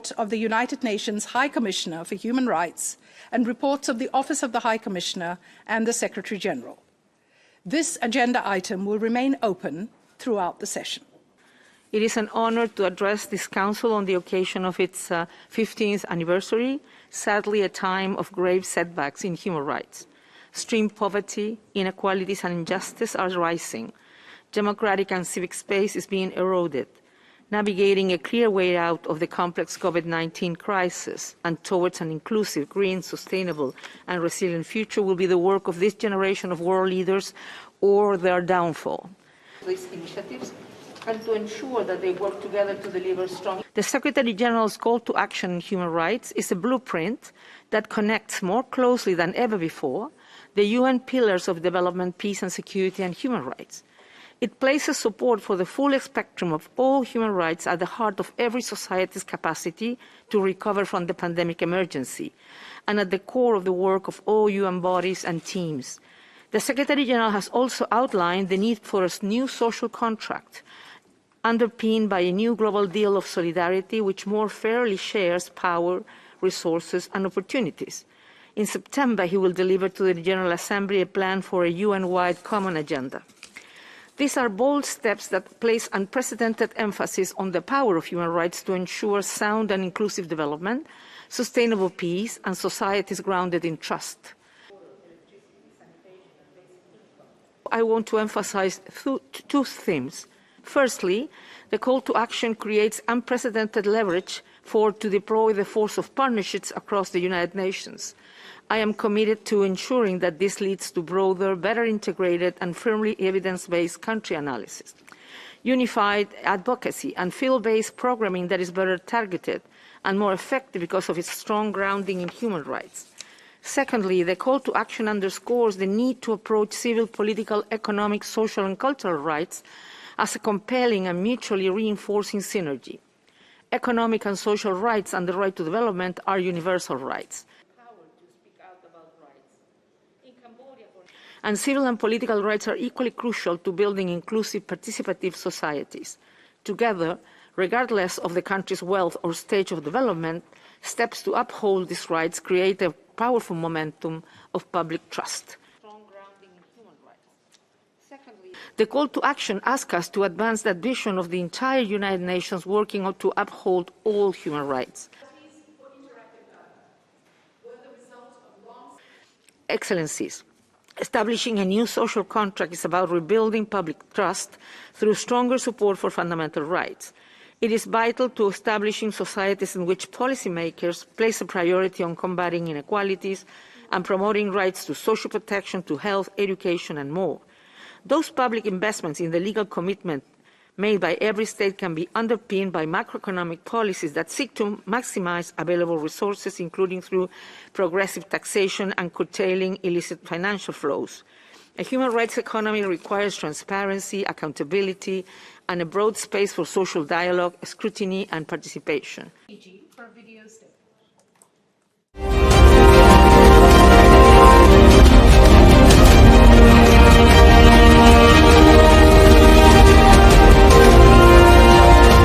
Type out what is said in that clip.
report of the United Nations High Commissioner for Human Rights and reports of the Office of the High Commissioner and the Secretary General. This agenda item will remain open throughout the session. It is an honor to address this Council on the occasion of its 15th anniversary, sadly a time of grave setbacks in human rights. Extreme poverty, inequalities and injustice are rising. Democratic and civic space is being eroded. Navigating a clear way out of the complex COVID-19 crisis and towards an inclusive, green, sustainable and resilient future will be the work of this generation of world leaders or their downfall. These initiatives and to ensure that they work together to deliver strong. The Secretary General's call to action in human rights is a blueprint that connects more closely than ever before the UN pillars of development, peace and security and human rights. It places support for the full spectrum of all human rights at the heart of every society's capacity to recover from the pandemic emergency and at the core of the work of all UN bodies and teams. The Secretary General has also outlined the need for a new social contract underpinned by a new global deal of solidarity which more fairly shares power, resources and opportunities. In September, he will deliver to the General Assembly a plan for a UN-wide common agenda. These are bold steps that place unprecedented emphasis on the power of human rights to ensure sound and inclusive development, sustainable peace, and societies grounded in trust. I want to emphasize two themes. Firstly, the call to action creates unprecedented leverage to deploy the force of partnerships across the United Nations. I am committed to ensuring that this leads to broader, better integrated and firmly evidence-based country analysis, unified advocacy and field-based programming that is better targeted and more effective because of its strong grounding in human rights. Secondly, the call to action underscores the need to approach civil, political, economic, social and cultural rights as a compelling and mutually reinforcing synergy. Economic and social rights and the right to development are universal rights. And civil and political rights are equally crucial to building inclusive, participative societies. Together, regardless of the country's wealth or stage of development, steps to uphold these rights create a powerful momentum of public trust. The call to action asks us to advance that vision of the entire United Nations working to uphold all human rights. Excellencies, establishing a new social contract is about rebuilding public trust through stronger support for fundamental rights. It is vital to establishing societies in which policymakers place a priority on combating inequalities and promoting rights to social protection, to health, education and more. Those public investments in the legal commitment made by every state can be underpinned by macroeconomic policies that seek to maximize available resources, including through progressive taxation and curtailing illicit financial flows. A human rights economy requires transparency, accountability, and a broad space for social dialogue, scrutiny, and participation. For video